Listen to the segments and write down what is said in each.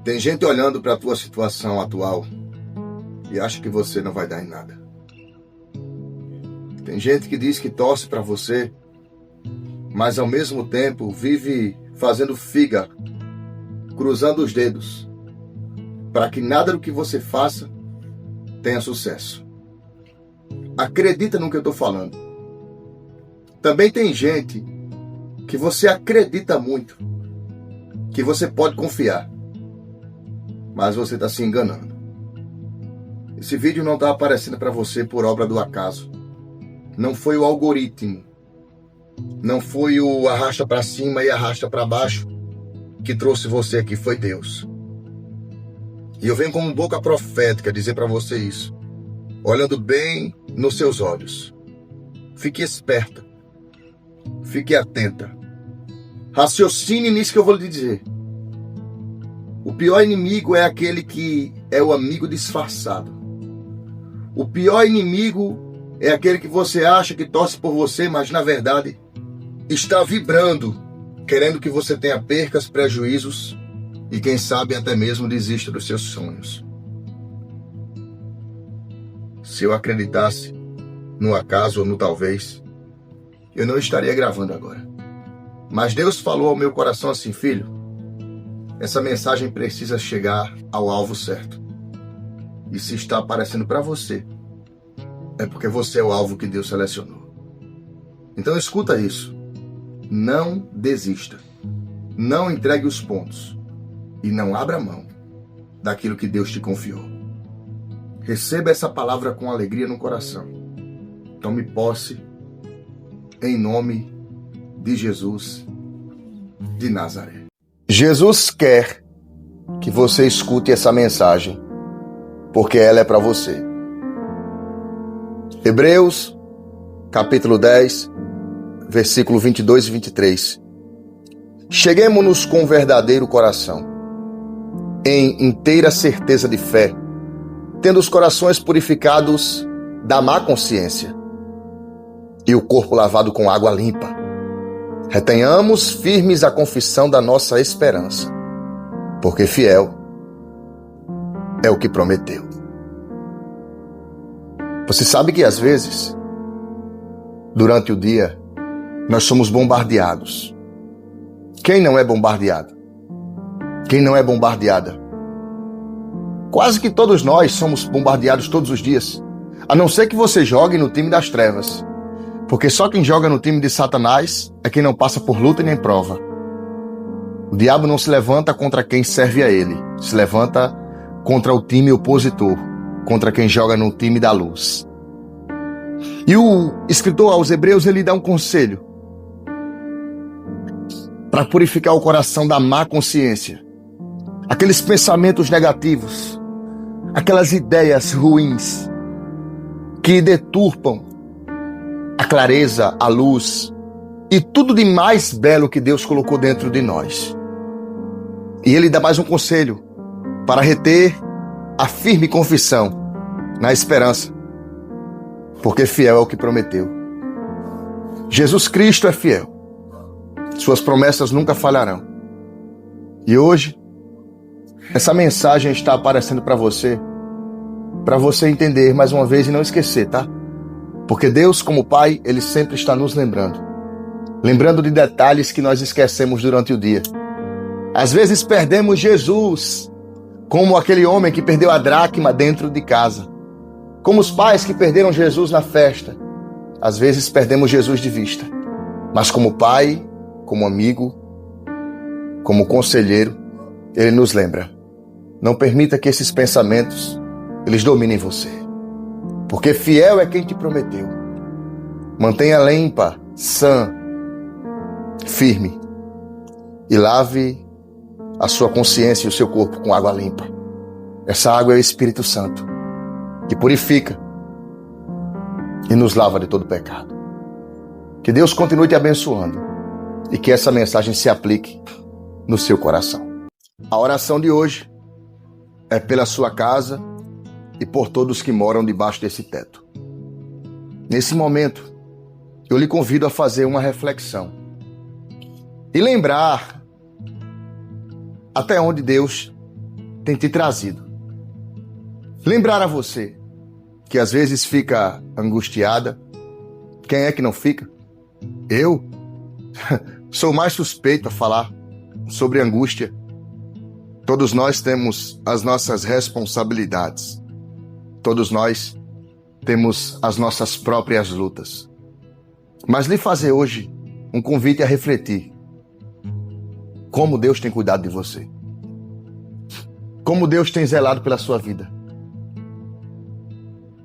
Tem gente olhando para a tua situação atual e acha que você não vai dar em nada. Tem gente que diz que torce para você, mas ao mesmo tempo vive fazendo figa, cruzando os dedos, para que nada do que você faça tenha sucesso. Acredita no que eu estou falando. Também tem gente que você acredita muito, que você pode confiar, mas você está se enganando. Esse vídeo não está aparecendo para você por obra do acaso. Não foi o algoritmo, não foi o arrasta para cima e arrasta para baixo que trouxe você aqui, foi Deus. E eu venho como boca profética dizer para você isso, olhando bem nos seus olhos. Fique esperta, fique atenta, raciocine nisso que eu vou lhe dizer. O pior inimigo é aquele que é o amigo disfarçado. O pior inimigo é aquele que você acha que torce por você, mas na verdade está vibrando, querendo que você tenha percas, prejuízos e quem sabe até mesmo desista dos seus sonhos. Se eu acreditasse no acaso ou no talvez, eu não estaria gravando agora. Mas Deus falou ao meu coração assim: filho, essa mensagem precisa chegar ao alvo certo. E se está aparecendo para você, é porque você é o alvo que Deus selecionou. Então escuta isso. Não desista. Não entregue os pontos. E não abra mão daquilo que Deus te confiou. Receba essa palavra com alegria no coração. Tome posse em nome de Jesus de Nazaré. Jesus quer que você escute essa mensagem, porque ela é para você. Hebreus, capítulo 10, versículo 22 e 23. Cheguemo-nos com verdadeiro coração, em inteira certeza de fé, tendo os corações purificados da má consciência e o corpo lavado com água limpa. Retenhamos firmes a confissão da nossa esperança, porque fiel é o que prometeu. Você sabe que às vezes, durante o dia, nós somos bombardeados. Quem não é bombardeado? Quem não é bombardeada? Quase que todos nós somos bombardeados todos os dias, a não ser que você jogue no time das trevas. Porque só quem joga no time de Satanás é quem não passa por luta nem prova. O diabo não se levanta contra quem serve a ele, se levanta contra o time opositor, contra quem joga no time da luz. E o escritor aos Hebreus, ele dá um conselho para purificar o coração da má consciência, aqueles pensamentos negativos, aquelas ideias ruins que deturpam a clareza, a luz e tudo de mais belo que Deus colocou dentro de nós. E ele dá mais um conselho para reter a firme confissão na esperança, porque fiel é o que prometeu. Jesus Cristo é fiel. Suas promessas nunca falharão. E hoje, essa mensagem está aparecendo para você entender mais uma vez e não esquecer, tá? Porque Deus, como Pai, Ele sempre está nos lembrando. Lembrando de detalhes que nós esquecemos durante o dia. Às vezes perdemos Jesus, como aquele homem que perdeu a dracma dentro de casa. Como os pais que perderam Jesus na festa. Às vezes perdemos Jesus de vista. Mas como Pai, como amigo, como conselheiro, Ele nos lembra. Não permita que esses pensamentos, eles dominem você. Porque fiel é quem te prometeu. Mantenha limpa, sã, firme. E lave a sua consciência e o seu corpo com água limpa. Essa água é o Espírito Santo, que purifica e nos lava de todo pecado. Que Deus continue te abençoando e que essa mensagem se aplique no seu coração. A oração de hoje é pela sua casa e por todos que moram debaixo desse teto. Nesse momento, eu lhe convido a fazer uma reflexão e lembrar até onde Deus tem te trazido. Lembrar a você que às vezes fica angustiada. Quem é que não fica? Eu sou mais suspeito a falar sobre angústia. Todos nós temos as nossas responsabilidades. Todos nós temos as nossas próprias lutas. Mas lhe fazer hoje um convite a refletir. Como Deus tem cuidado de você. Como Deus tem zelado pela sua vida.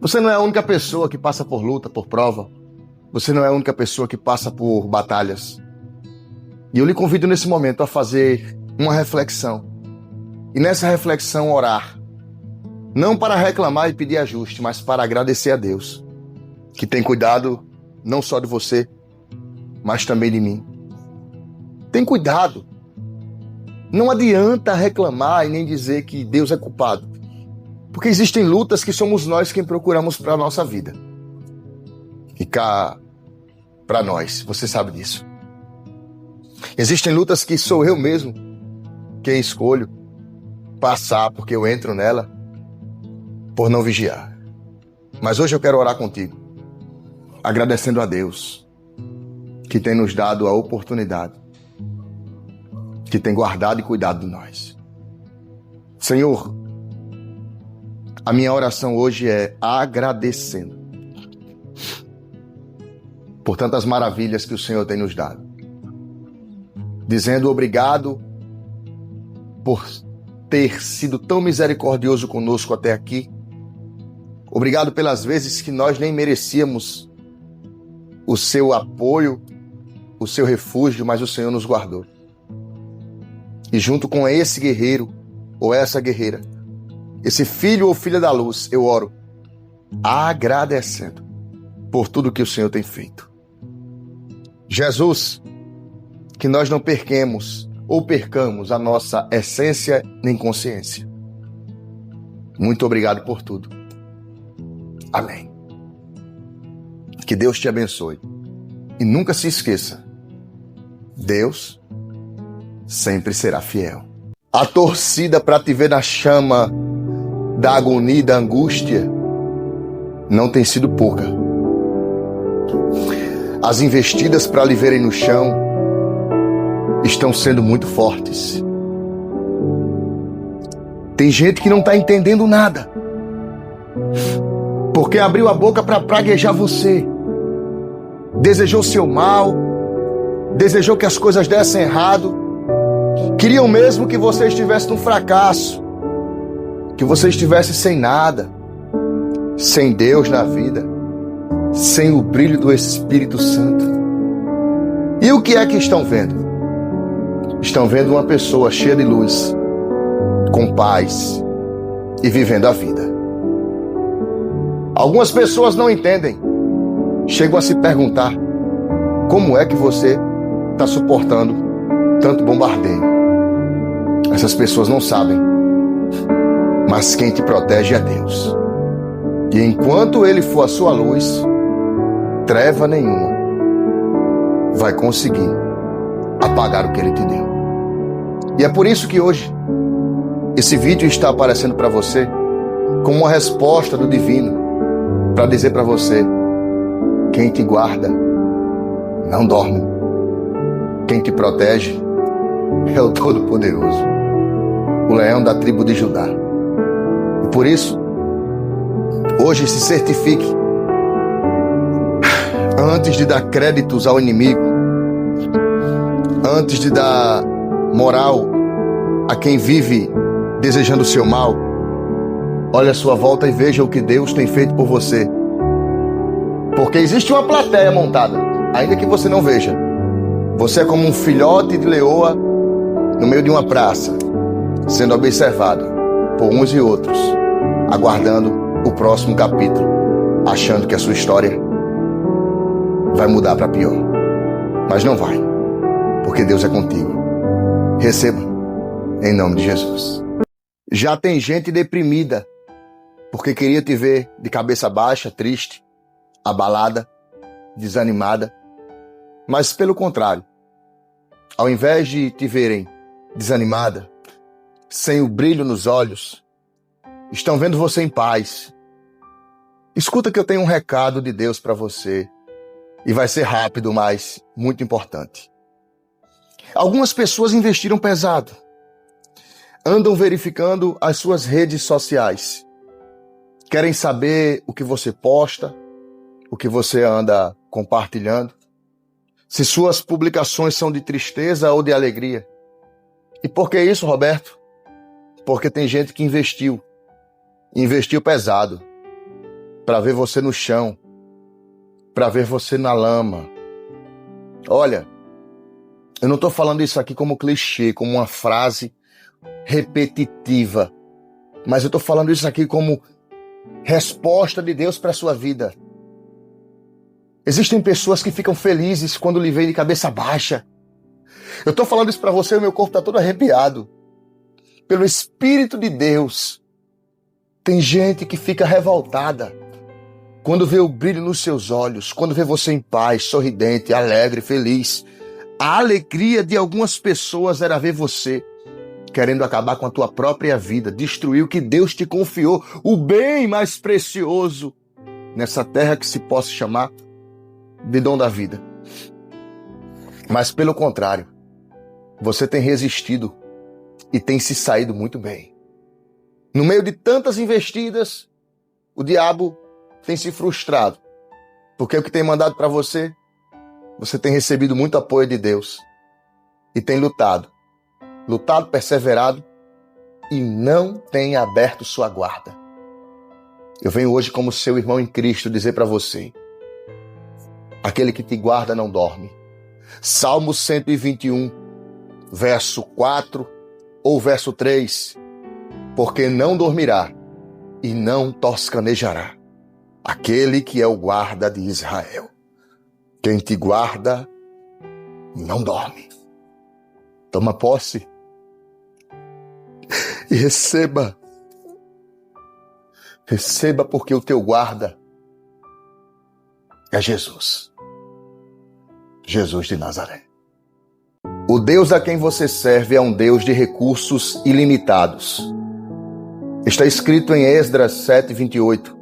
Você não é a única pessoa que passa por luta, por prova. Você não é a única pessoa que passa por batalhas. E eu lhe convido nesse momento a fazer uma reflexão. E nessa reflexão orar. Não para reclamar e pedir ajuste, mas para agradecer a Deus, que tem cuidado não só de você, mas também de mim. Tem cuidado. Não adianta reclamar e nem dizer que Deus é culpado. Porque existem lutas que somos nós quem procuramos para a nossa vida. E cá para nós, você sabe disso. Existem lutas que sou eu mesmo quem escolho passar, porque eu entro nela por não vigiar. Mas hoje eu quero orar contigo, agradecendo a Deus, que tem nos dado a oportunidade, que tem guardado e cuidado de nós. Senhor, a minha oração hoje é agradecendo por tantas maravilhas que o Senhor tem nos dado. Dizendo obrigado por ter sido tão misericordioso conosco até aqui. Obrigado pelas vezes que nós nem merecíamos o seu apoio, o seu refúgio, mas o Senhor nos guardou. E junto com esse guerreiro ou essa guerreira, esse filho ou filha da luz, eu oro agradecendo por tudo que o Senhor tem feito. Jesus, que nós não percamos a nossa essência nem consciência. Muito obrigado por tudo. Amém. Que Deus te abençoe. E nunca se esqueça, Deus sempre será fiel. A torcida para te ver na chama da agonia e da angústia não tem sido pouca. As investidas para lhe verem no chão estão sendo muito fortes. Tem gente que não está entendendo nada, porque abriu a boca para praguejar você, desejou seu mal, desejou que as coisas dessem errado, queriam mesmo que você estivesse num fracasso, que você estivesse sem nada, sem Deus na vida, sem o brilho do Espírito Santo. E o que é que estão vendo? Estão vendo uma pessoa cheia de luz, com paz e vivendo a vida. Algumas pessoas não entendem, chegam a se perguntar como é que você está suportando tanto bombardeio. Essas pessoas não sabem, mas quem te protege é Deus. E enquanto Ele for a sua luz, treva nenhuma vai conseguir apagar o que Ele te deu. E é por isso que hoje esse vídeo está aparecendo para você como uma resposta do divino para dizer para você: quem te guarda não dorme, quem te protege é o Todo-Poderoso, o leão da tribo de Judá. E por isso, hoje se certifique, antes de dar créditos ao inimigo, antes de dar moral a quem vive desejando o seu mal, olhe à sua volta e veja o que Deus tem feito por você. Porque existe uma plateia montada, ainda que você não veja. Você é como um filhote de leoa no meio de uma praça, sendo observado por uns e outros, aguardando o próximo capítulo, achando que a sua história vai mudar para pior. Mas não vai, porque Deus é contigo. Receba, em nome de Jesus. Já tem gente deprimida, porque queria te ver de cabeça baixa, triste, abalada, desanimada. Mas pelo contrário, ao invés de te verem desanimada, sem o brilho nos olhos, estão vendo você em paz. Escuta que eu tenho um recado de Deus para você. E vai ser rápido, mas muito importante. Algumas pessoas investiram pesado. Andam verificando as suas redes sociais. Querem saber o que você posta, o que você anda compartilhando. Se suas publicações são de tristeza ou de alegria. E por que isso, Roberto? Porque tem gente que investiu pesado para ver você no chão, para ver você na lama. Olha, eu não estou falando isso aqui como clichê, como uma frase repetitiva, mas eu estou falando isso aqui como resposta de Deus para a sua vida. Existem pessoas que ficam felizes quando lhe veem de cabeça baixa. Eu estou falando isso para você e o meu corpo está todo arrepiado. Pelo Espírito de Deus. Tem gente que fica revoltada quando vê o brilho nos seus olhos, quando vê você em paz, sorridente, alegre, feliz. A alegria de algumas pessoas era ver você querendo acabar com a tua própria vida, destruir o que Deus te confiou, o bem mais precioso nessa terra que se possa chamar de dom da vida. Mas pelo contrário, você tem resistido e tem se saído muito bem. No meio de tantas investidas, o diabo tem se frustrado, porque o que tem mandado para você, você tem recebido muito apoio de Deus e tem lutado, perseverado e não tem aberto sua guarda. Eu venho hoje como seu irmão em Cristo dizer para você, aquele que te guarda não dorme. Salmo 121, verso 4 ou verso 3, porque não dormirá e não toscanejará aquele que é o guarda de Israel. Quem te guarda não dorme. Toma posse e receba. Receba, porque o teu guarda é Jesus. Jesus de Nazaré. O Deus a quem você serve é um Deus de recursos ilimitados. Está escrito em Esdras 7:28.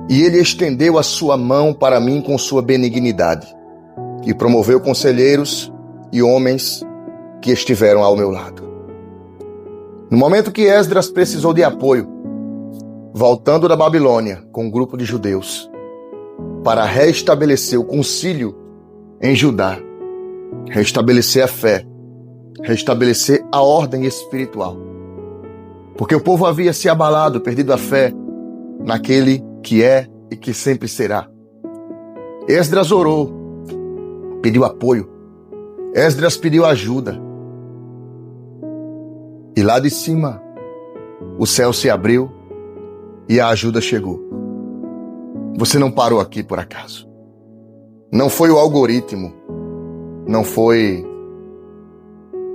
E ele estendeu a sua mão para mim com sua benignidade, e promoveu conselheiros e homens que estiveram ao meu lado. No momento que Esdras precisou de apoio, voltando da Babilônia com um grupo de judeus, para restabelecer o concílio em Judá, restabelecer a fé, restabelecer a ordem espiritual. Porque o povo havia se abalado, perdido a fé naquele que é e que sempre será. Esdras orou, pediu apoio. Esdras pediu ajuda. E lá de cima, o céu se abriu e a ajuda chegou. Você não parou aqui por acaso. Não foi o algoritmo, não foi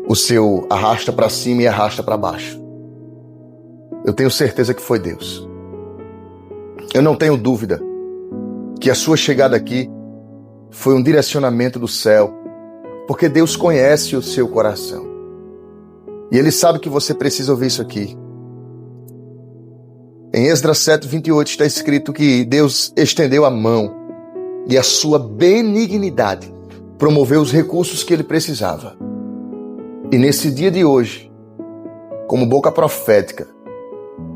o seu arrasta para cima e arrasta para baixo. Eu tenho certeza que foi Deus. Eu não tenho dúvida que a sua chegada aqui foi um direcionamento do céu, porque Deus conhece o seu coração. E Ele sabe que você precisa ouvir isso aqui. Em Esdras 7:28 está escrito que Deus estendeu a mão e a sua benignidade promoveu os recursos que Ele precisava. E nesse dia de hoje, como boca profética,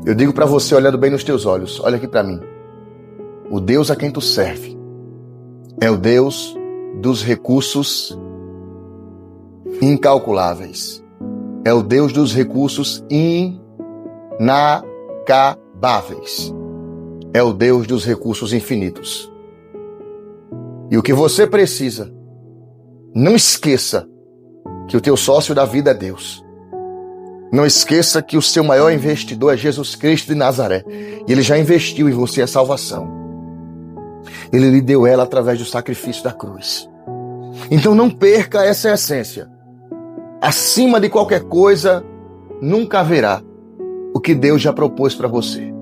eu digo para você, olhando bem nos teus olhos, olha aqui para mim. O Deus a quem tu serve é o Deus dos recursos incalculáveis. É o Deus dos recursos inacabáveis. É o Deus dos recursos infinitos. E o que você precisa, não esqueça que o teu sócio da vida é Deus. Não esqueça que o seu maior investidor é Jesus Cristo de Nazaré. E Ele já investiu em você a salvação. Ele lhe deu ela através do sacrifício da cruz. Então não perca essa essência. Acima de qualquer coisa, nunca haverá o que Deus já propôs para você.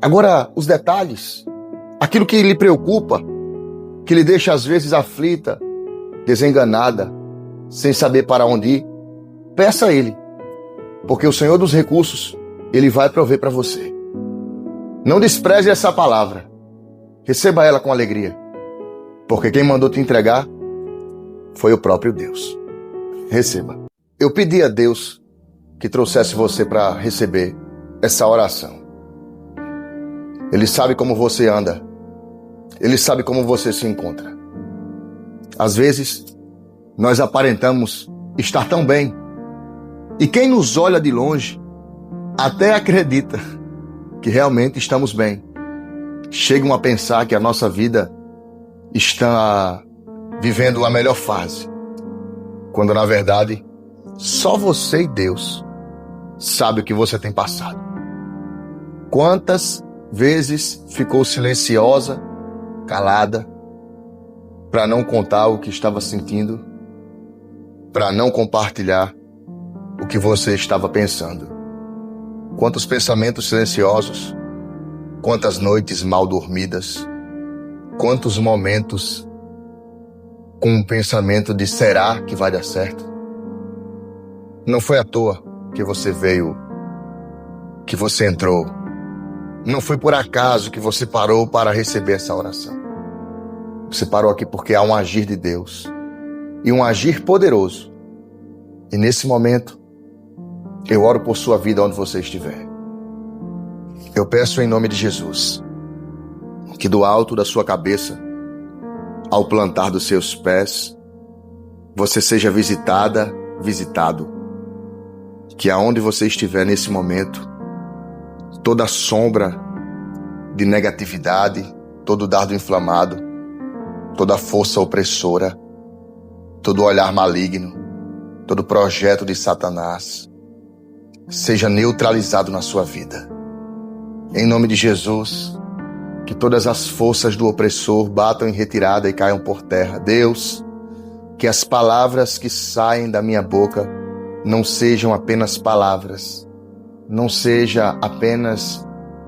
Agora, os detalhes, aquilo que lhe preocupa, que lhe deixa às vezes aflita, desenganada, sem saber para onde ir, peça a Ele. porque o Senhor dos recursos, Ele vai prover para você. Não despreze essa palavra. Receba ela com alegria, porque quem mandou te entregar foi o próprio Deus. Receba. Eu pedi a Deus que trouxesse você para receber essa oração. Ele sabe como você anda. Ele sabe como você se encontra. Às vezes, nós aparentamos estar tão bem. E quem nos olha de longe até acredita que realmente estamos bem. Chegam a pensar que a nossa vida está vivendo a melhor fase, quando na verdade só você e Deus sabe o que você tem passado. Quantas vezes ficou silenciosa, calada, para não contar o que estava sentindo, para não compartilhar o que você estava pensando? Quantos pensamentos silenciosos, quantas noites mal dormidas, quantos momentos com o pensamento de será que vai dar certo? Não foi à toa que você veio, que você entrou. Não foi por acaso que você parou para receber essa oração. Você parou aqui porque há um agir de Deus, e um agir poderoso. E nesse momento, eu oro por sua vida onde você estiver. Eu peço em nome de Jesus, que do alto da sua cabeça, ao plantar dos seus pés, você seja visitada, visitado. Que aonde você estiver nesse momento, toda sombra de negatividade, todo dardo inflamado, toda força opressora, todo olhar maligno, todo projeto de Satanás, seja neutralizado na sua vida. Em nome de Jesus, que todas as forças do opressor batam em retirada e caiam por terra. Deus, que as palavras que saem da minha boca não sejam apenas palavras, não seja apenas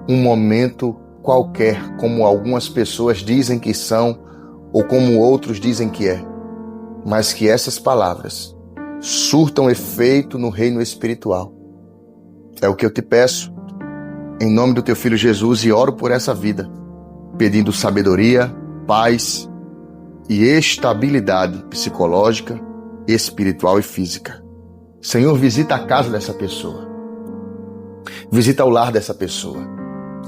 um momento qualquer, como algumas pessoas dizem que são, ou como outros dizem que é, mas que essas palavras surtam efeito no reino espiritual. É o que eu te peço, em nome do teu Filho Jesus, e oro por essa vida, pedindo sabedoria, paz e estabilidade psicológica, espiritual e física. Senhor, visita a casa dessa pessoa. Visita o lar dessa pessoa.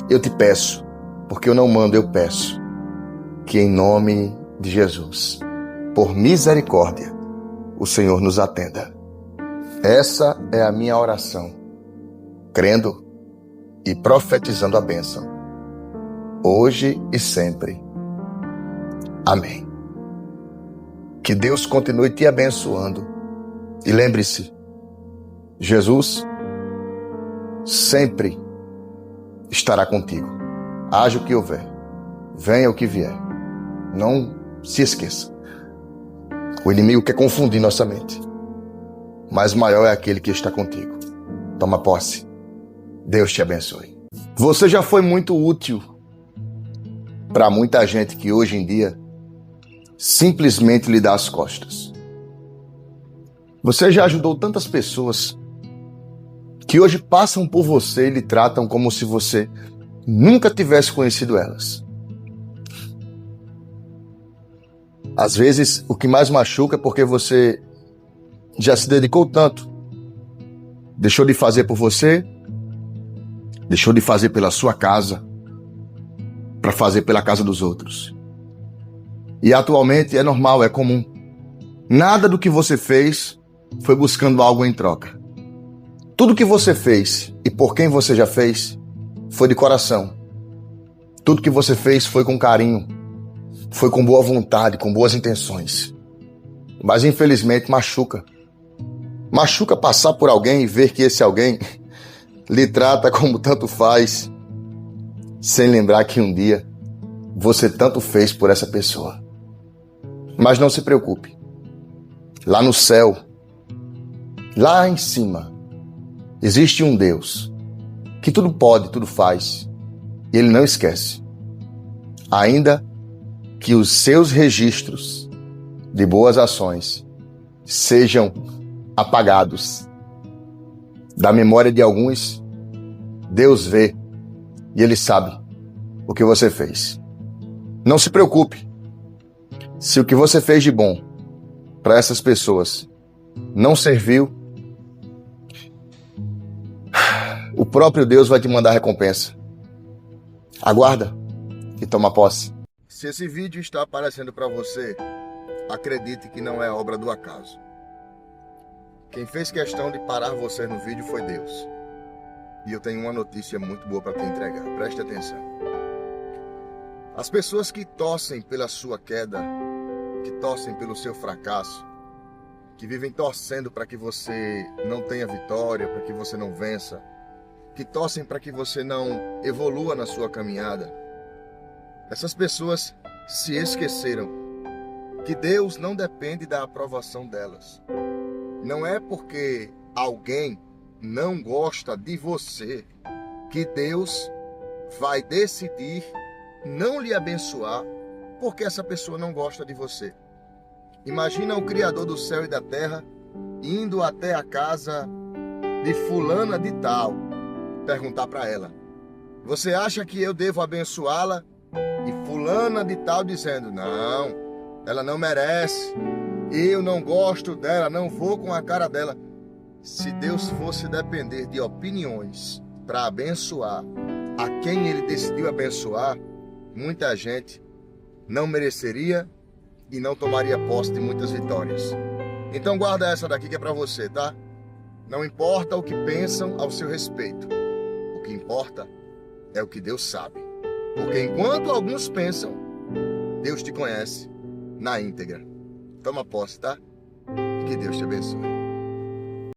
Eu te peço, porque eu não mando, eu peço, que em nome de Jesus, por misericórdia, o Senhor nos atenda. Essa é a minha oração, crendo e profetizando a bênção, hoje e sempre. Amém. Que Deus continue te abençoando. E lembre-se, Jesus sempre estará contigo. Haja o que houver, venha o que vier. Não se esqueça. O inimigo quer confundir nossa mente, mas maior é aquele que está contigo. Toma posse. Deus te abençoe. Você já foi muito útil para muita gente que hoje em dia simplesmente lhe dá as costas. Você já ajudou tantas pessoas que hoje passam por você e lhe tratam como se você nunca tivesse conhecido elas. Às vezes, o que mais machuca é porque você já se dedicou tanto. Deixou de fazer por você, deixou de fazer pela sua casa, para fazer pela casa dos outros. E atualmente é normal, é comum. Nada do que você fez foi buscando algo em troca. Tudo que você fez e por quem você já fez foi de coração. Tudo que você fez foi com carinho, foi com boa vontade, com boas intenções. Mas infelizmente machuca. Machuca passar por alguém e ver que esse alguém lhe trata como tanto faz, sem lembrar que um dia você tanto fez por essa pessoa. Mas não se preocupe. Lá no céu, lá em cima, existe um Deus que tudo pode, tudo faz, e Ele não esquece. Ainda que os seus registros de boas ações sejam apagados, da memória de alguns, Deus vê e Ele sabe o que você fez. Não se preocupe se o que você fez de bom para essas pessoas não serviu. O próprio Deus vai te mandar recompensa. Aguarda e toma posse. Se esse vídeo está aparecendo para você, acredite que não é obra do acaso. Quem fez questão de parar você no vídeo foi Deus. E eu tenho uma notícia muito boa para te entregar. Preste atenção. As pessoas que torcem pela sua queda, que torcem pelo seu fracasso, que vivem torcendo para que você não tenha vitória, para que você não vença, que torcem para que você não evolua na sua caminhada, essas pessoas se esqueceram que Deus não depende da aprovação delas. Não é porque alguém não gosta de você que Deus vai decidir não lhe abençoar porque essa pessoa não gosta de você. Imagina o Criador do céu e da terra indo até a casa de fulana de tal, perguntar para ela: você acha que eu devo abençoá-la? E fulana de tal dizendo: não, ela não merece, eu não gosto dela, não vou com a cara dela. Se Deus fosse depender de opiniões para abençoar a quem Ele decidiu abençoar, muita gente não mereceria e não tomaria posse de muitas vitórias. Então guarda essa daqui que é para você, tá? Não importa o que pensam ao seu respeito. O que importa é o que Deus sabe. Porque enquanto alguns pensam, Deus te conhece na íntegra. Toma posse, tá? Que Deus te abençoe.